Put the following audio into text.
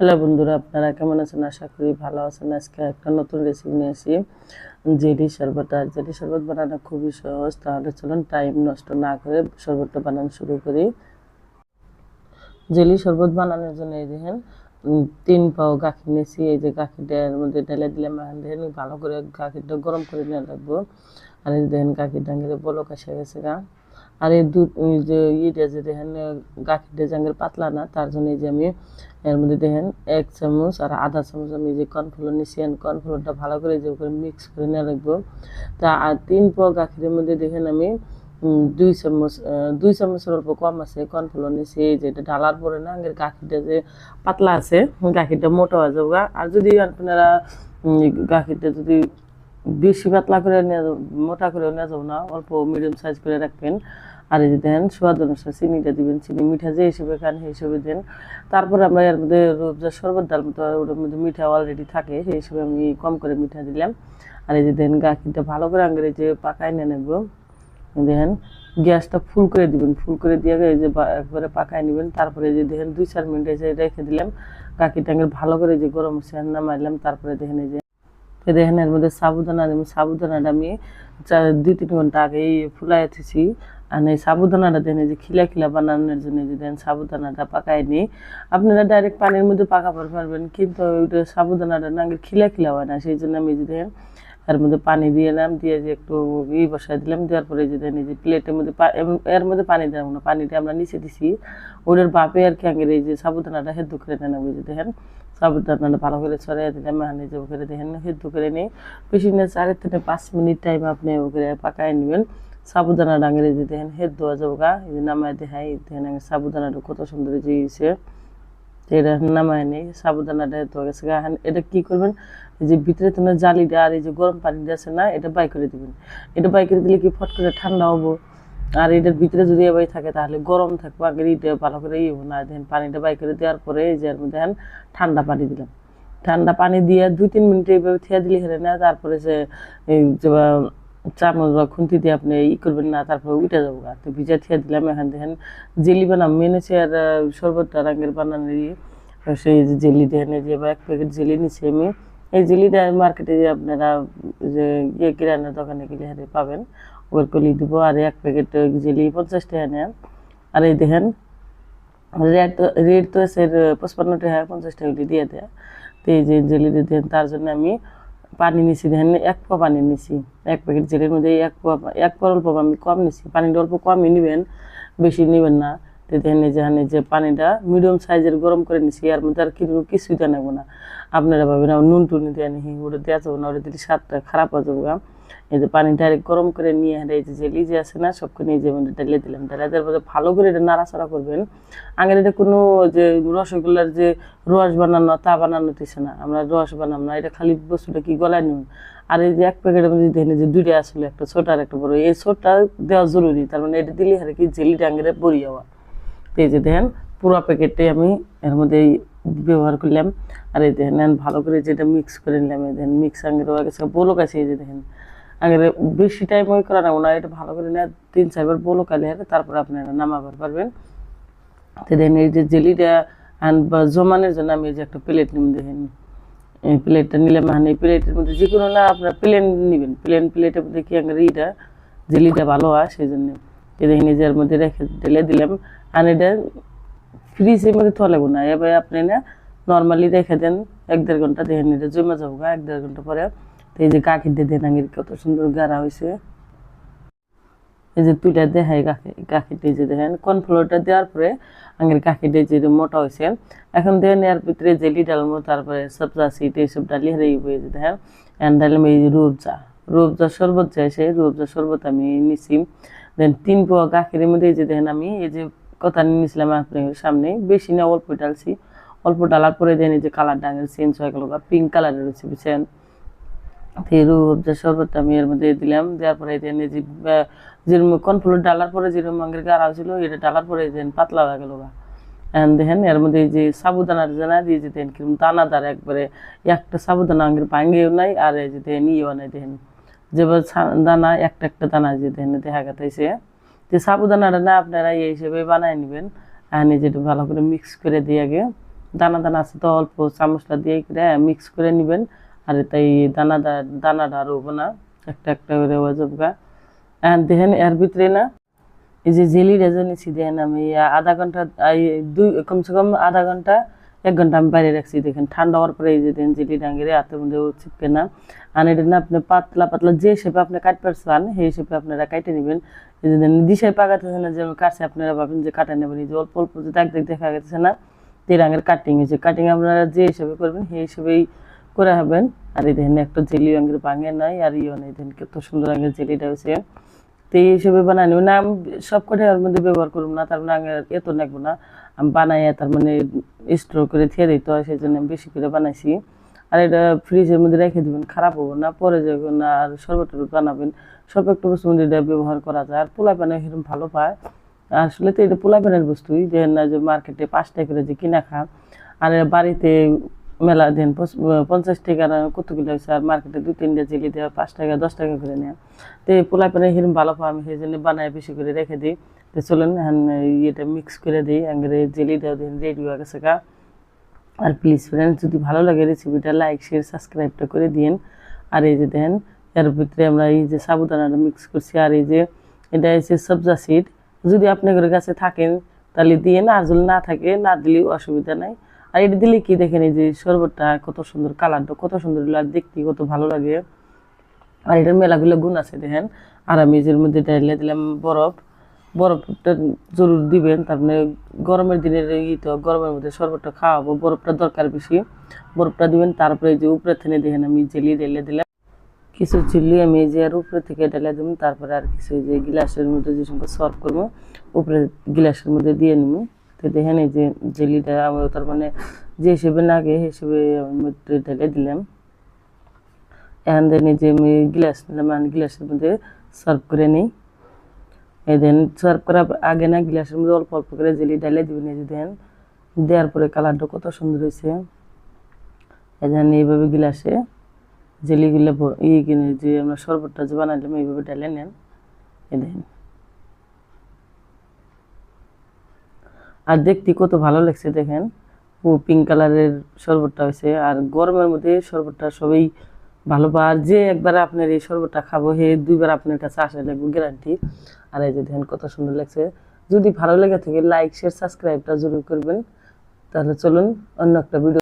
Hello বন্ধুরা, আপনারা কেমন আছেন? আশা করি ভালো আছেন। আজকে একটা নতুন রেসিপি নিয়ে আসি, জেলি শরবত। আর জেলি শরবত বানানো খুবই সহজ। তাহলে চলুন টাইম নষ্ট না করে শরবতটা বানানো শুরু করি। জেলি শরবত বানানোর জন্য এই দেখেন 3 পাও গাখীর নিয়েছি। এই যে গাখীরটার মধ্যে ঢেলে দিলাম। দেখেন ভালো করে গাখীরটা গরম করে নিয়ে রাখবো। আর এই দেখেন গাখীর ডাঙ্গিরে বলক এসে গেছে গা। আর এই দুধ যে ইটা যে দেখেন গাখীরটা জাঙ্গের পাতলা না, তার জন্য এই যে আমি এর মধ্যে দেখেন 1 চামচ আর আধা চামচ আমি যে কর্নফ্লোর নিচ্ছি। কর্নফ্লোরটা ভালো করে যে করে মিক্স করে নিয়ে রাখবো। তা আর 3 পাও গাখীরের মধ্যে দেখেন আমি 2 চামচের অল্প কম আছে কর্নফ্লোর নিচ্ছি। এই যে এটা ঢালার পরে না আগের গাখীরটা যে পাতলা আছে, গাখীরটা মোটা হয়ে যাবে। আর যদি আপনারা গাখীরটা যদি বেশি পাতলা করে মোটা করে নিয়ে যাবো না, অল্প মিডিয়াম সাইজ করে রাখবেন। আর এই যে দেন স্বাদ অনুসারে চিনিটা দিবেন। চিনি মিঠা যে হিসেবে খান সেই হিসেবে দেন। তারপরে আমরা এর মধ্যে রূপজার শরবত ডাল মতো ওটার মধ্যে মিঠা অলরেডি থাকে, সেই হিসেবে আমি কম করে মিঠা দিলাম। আর এই যে দেন গাখিরটা ভালো করে আঙ্গের এই যে পাকায় নিয়ে নেবো। দেখেন গ্যাসটা ফুল করে দিবেন, ফুল করে দিয়ে এই যে একবারে পাকায় নেবেন। তারপরে যে দেখেন 2-4 মিনিট এসে রেখে দিলাম। গাখিরটা আঙ্গের ভালো করে যে গরম হচ্ছে নামাইলাম। তারপরে দেখেন এই যে দেখেন এর মধ্যে সাবুদানা দেবো। সাবুদানাটা আমি 2-3 ঘন্টা আগেই ফুলাই থুছি। আর এই সাবুদানাটা দেখেন যে খিলা খিলা বানানোর জন্য যে দেখেন সাবুদানাটা পাকায় নিই। আপনারা ডাইরেক্ট পানির মধ্যে পাকাতে পারবেন, কিন্তু ওইটা সাবুদানাটা না খিলা খিলা হয় না, সেই জন্য আমি যে দেখেন এর মধ্যে পানি দিয়ে এলাম, দিয়ে যে একটু বসাই দিলাম। দেওয়ার পরে যে দেখেন এই যে প্লেটের মধ্যে এর মধ্যে পানি দেবো না, পানিটা আমরা নিচে দিছি ওটার বাপে আর কি আগের এই যে সাবুদানাটা হেদ্দ করে নেবো। যে দেখেন সাবুদানাটা ভালো করে ছড়াই দিলাম। এখানে যে ওখানে দেখেন হেদ্দ করে নিই। বেশি না 4 থেকে 5 মিনিট টাইম আপনি ওখানে পাকায় নেবেন। সাবুদানা ডাঙের যে দেখেন হেদ্দ হয়ে যাবো গা। এই যে নামায় দেখাই দেখেন সাবুদানাটা কত সুন্দর যে হয়েছে। এটা নামায় নেই, সাবুদানাটা হেদ্দ হয়ে গেছে গা। এটা কি করবেন, এই যে ভিতরে তোমার জালিটা আর এই যে গরম পানিটা আছে না, এটা বাই করে দিবেন। এটা বাই করে দিলে কি ফট করে ঠান্ডা হবো। আর এটার ভিতরে যদি এবার থাকে তাহলে গরম থাকবো। আগে এটা ভালো করে হবো না। দেখেন পানিটা বাই করে দেওয়ার পরে এই যে দেখেন ঠান্ডা পানি দিলাম। ঠান্ডা পানি দিয়ে 2-3 মিনিট এইভাবে থিয়া দিলে হেরে না। তারপরে যে চামচ বা খুন্তি দিয়ে আপনি করবেন না, তারপরে উঠে যাবো। তো ভিজা থিয়া দিলাম। এখান দেখেন জেলি বানাম মেনেছে। আর শরবতটা রঙের বানানোরই সেই জেলি দেখেন যে 1 প্যাকেট জেলি নিচ্ছি আমি। এই জেলিটা মার্কেটে যে আপনারা যে কিরানার দোকানে গেলে হারে পাবেন, ওর কলি দিব। আর 1 প্যাকেট জেলি 50 টাকা নেন। আর এই দেখেন রেট তো আছে 55 টাকা, 50 টাকা দিয়ে দেয়। তো এই যে জেলি দেন, তার জন্য আমি পানি নিছি। দেখেন 1 পোয়া পানি নিছি। 1 প্যাকেট জেলির মধ্যে 1 পোয়া অল্প আমি কম নিছি। পানিটা অল্প কমই নেবেন, বেশি নেবেন না। তো দেখেন এই যে পানিটা মিডিয়াম সাইজের গরম করে নিছি। এর মধ্যে আর কিছুই দেওয়া নেবো না। আপনারা ভাবেন নুন টুনি দেওয়া নিহি, ওটা দেওয়া যাবো না, ওটা দিলে স্বাদটা খারাপ হয়ে যাবো। এই যে পানি ডাইরেক্ট গরম করে নিয়ে এই যে জেলি যে আছে না সবকে নিয়ে যে ঢেলে দিলাম। ঢেলে দেওয়ার পরে ভালো করে এটা নাড়াচাড়া করবেন। আগের এটা কোনো যে রসগোল্লার যে রস বানানো তা বানানো দিছে না, আমরা রস বানাম না। এটা খালি বস্তুটা কি গলায় নিন। আর এই যে 1 প্যাকেটের মধ্যে দেখেন যে 2টা আসলে, একটা ছোট আর একটা বড়। এই ছোটটা দেওয়া জরুরি, তার মানে এটা দিলে হারে কি জেলিটা আঙেরে বড়ি হওয়া। তো এই যে দেখেন পুরো প্যাকেটটাই আমি এর মধ্যে ব্যবহার করলাম। আর এই দেখেন ভালো করে যেটা মিক্স করে নিলাম। এই দেখেন মিক্স আঙের হয়ে গেছে, বলক আছে। এই যে দেখেন আগে বেশি টাইম ওই করা নেবো না, এটা ভালো করে নেওয়া 3-4 বার বলক আলে তারপরে আপনারা নামাবার পারবেন। তো দেখেন এই যে জেলিটা বা জমানের জন্য আমি এই যে একটা প্লেট নিম। দেখেন এই প্লেটটা নিলাম। এই প্লেটের মধ্যে যে কোনো না আপনার প্লেন নেবেন। প্লেটের মধ্যে কি আগে এইটা জেলিটা ভালো হয়, সেই জন্য এই দেখেন এই যে এর মধ্যে রেখে ঢেলে দিলাম। আর এটা ফ্রিজের মধ্যে থোয়া লাগবে না, এবার আপনি না নর্মালি রেখে দেন 1-1.5 ঘন্টা। দেখেন এটা জমে যাবো 1-1.5 ঘন্টা পরে। তো এই যে গাখির দিয়ে দেন আঙের কত সুন্দর গাঢ়া হয়েছে। এই যে তুইটা দেখাই গাখিরটা যে দেখেন কর্নফ্লোরটা দেওয়ার পরে আঙের গাখিরটা যে মোটা হয়েছে। এখন দেখেন এর ভিতরে জেলি ডালমো, তারপরে সবজা সিট এইসব ডালি হারিয়ে যে দেখেন এন ডালম এই রূপজা শরবত যায়, সেই রূপজা শরবত আমি নিছি। দেন 3 পোয়া গাখিরের মধ্যে এই যে দেখেন আমি এই যে কথা নিয়েছিলাম আপনার সামনে, বেশি না অল্প ডালছি। অল্প ডালার পরে দেন এই যে কালারটা আঙের চেঞ্জ হয়ে গেল, পিঙ্ক কালারের হয়েছে বুঝছেন। রূপজা শরবতটা আমি এর মধ্যে দিলাম। দেওয়ার পরে দেন এই যে যেরকম কর্নফ্লোর ডালার পরে যেরকম আঙের গাঢ়া হয়েছিল, এটা ডালার পরে দেন পাতলা হয়ে গেল। দেখেন এর মধ্যে এই যে সাবুদানার দানা দিয়ে যে দেন কিরকম দানাদার, একবারে একটা সাবুদানা আঙের ভাঙ্গেও নাই আর এই যে দেখেন ইয়েও নাই। দেখেন যেভাবে দানা একটা একটা দানা যে দেখেন দেখা গেছে। যে সাবুদানাটা না আপনারা এই হিসেবে বানায় নেবেন। আর যেটা ভালো করে মিক্স করে দিয়ে আগে দানা দানা আছে তো অল্প চামচটা দিয়ে মিক্স করে নেবেন। আর তাই দানাটা আর হবো না, একটা একটা করে হয়ে যাবো গা। দেখেন এর ভিতরে না এই যে জেলি রেজা নিচ্ছি, দেখেন আমি আধা ঘন্টা কমসে কম আধা ঘন্টা 1 ঘন্টা আমি বাইরে রাখছি। দেখেন ঠান্ডা হওয়ার পরে এই যে দেখেন জেলি ডাঙ্গিরে হাতের মধ্যে চিপকে না। আর এটা না আপনি পাতলা পাতলা যে শেপে আপনি কাটতে পারছেন সেই শেপে আপনারা কাটে নেবেন। এই যে দিশায় পাকাতেছে না যে কাছে আপনারা ভাবেন যে কাটা নেবেন, এই যে অল্প অল্প যে দাগ দাগ দেখা গেছে না, তে রঙের কাটিং হয়েছে। কাটিং আপনারা যে হিসেবে করবেন সেই হিসেবেই করে হবেন। আর এই দেখেন একটা জেলি রঙের ভাঙে নাই আর ইয়ে নেই, দেখেন কত সুন্দর রঙের জেলিটা হয়েছে। তো এই হিসেবে বানাই নেব না, আমি সব কটাই ওর মধ্যে ব্যবহার করবো না, তার মানে আমি এত নেবো না। আমি বানাই তার মানে স্টোর করে থিয়ে দিতে হয়, সেই জন্য আমি বেশি করে বানাইছি। আর এটা ফ্রিজের মধ্যে রেখে দেবেন, খারাপ হবো না, পরে যখন আর শরবত বানাবেন সব একটু বস্তু মধ্যে এটা ব্যবহার করা যায়। আর পোলা পানে সেরকম ভালো পায়। আসলে তো এটা পোলা পানের বস্তুই, যে না যে মার্কেটে 5 টাকা করে যে কিনা খা, আর বাড়িতে মেলা দেন 50 টাকা কতগুলো হয়েছে, আর মার্কেটে 2-3টা জেলি দেওয়া 5 টাকা 10 টাকা করে নেয়। তো এই পোলা পানে সেরকম ভালো পাওয়া, আমি সেই জন্য বানায় বেশি করে রেখে দিই। তো চলেন এটা মিক্স করে দিই, আগে জেলি দেওয়া দিন রেডি হয়ে গেছে গা। আর প্লিজ ফ্রেন্ডস, যদি ভালো লাগে রেসিপিটা লাইক শেয়ার সাবস্ক্রাইবটা করে দিন। আর এই যে দেন এর ভিতরে আমরা এই যে সাবুদানাটা মিক্স করছি, আর এই যে এটা হচ্ছে সবজা সিড, যদি আপনাদের কাছে থাকেন তাহলে দিয়ে না, আর যদি না থাকে না দিলেও অসুবিধা নাই। আর এটা দিলে কি দেখেন এই যে শরবতটা কত সুন্দর, কালারটা কত সুন্দর, আর দেখতে কত ভালো লাগে। আর এটার মেলাগুলো গুণ আছে দেখেন। আর আমি এর মধ্যে ঢেলে দিলাম বরফটা জরুর দিবেন, তারপরে গরমের দিনের তো গরমের মধ্যে শরবতটা খাওয়াবো, বরফটা দরকার বেশি, বরফটা দিবেন। তারপরে এই যে উপরে থেকে দেখেন আমি জেলি ঢেলে দিলাম, কিছু চিল্লি আমি এই যে আর উপরে থেকে ঢেলে দেবো। তারপরে আর কিছু যে গ্লাসের মধ্যে যে সঙ্গে সার্ভ করবো উপরে গ্লাসের মধ্যে দিয়ে নিব। তো দেখেন এই যে জেলিটা আমি তার মানে যে হিসেবে লাগে হিসেবে আমি মধ্যে ঢেলে দিলাম। এখন দেন এই যে আমি গ্লাস নিলাম, গ্লাসের মধ্যে সার্ভ করে নিই। এই দেন সার্ভ করার আগে না গ্লাসের মধ্যে অল্প অল্প করে জেলি ঢেলে দিবেন। এই যে দেন দেওয়ার পরে কালারটা কত সুন্দর হয়েছে। এই দেন এইভাবে গ্লাসে জেলিগুলো কিনে যে আমরা শরবতটা যে বানাইলাম এইভাবে ঢেলে নেন। এই দেখেন আর দেখতে কত ভালো লাগছে, দেখেন পিঙ্ক কালারের শরবতটা হয়েছে। আর গরমের মধ্যে শরবতটা সবাই ভালো পায়, আর যে একবার আপনার এই শরবতটা খাবো হে 2বার আপনার কাছে আসা লাগবে গ্যারান্টি। আর এই যে দেখেন কত সুন্দর লাগছে। যদি ভালো লেগে থাকে লাইক শেয়ার সাবস্ক্রাইবটা জরুর করবেন। তাহলে চলুন অন্য একটা ভিডিও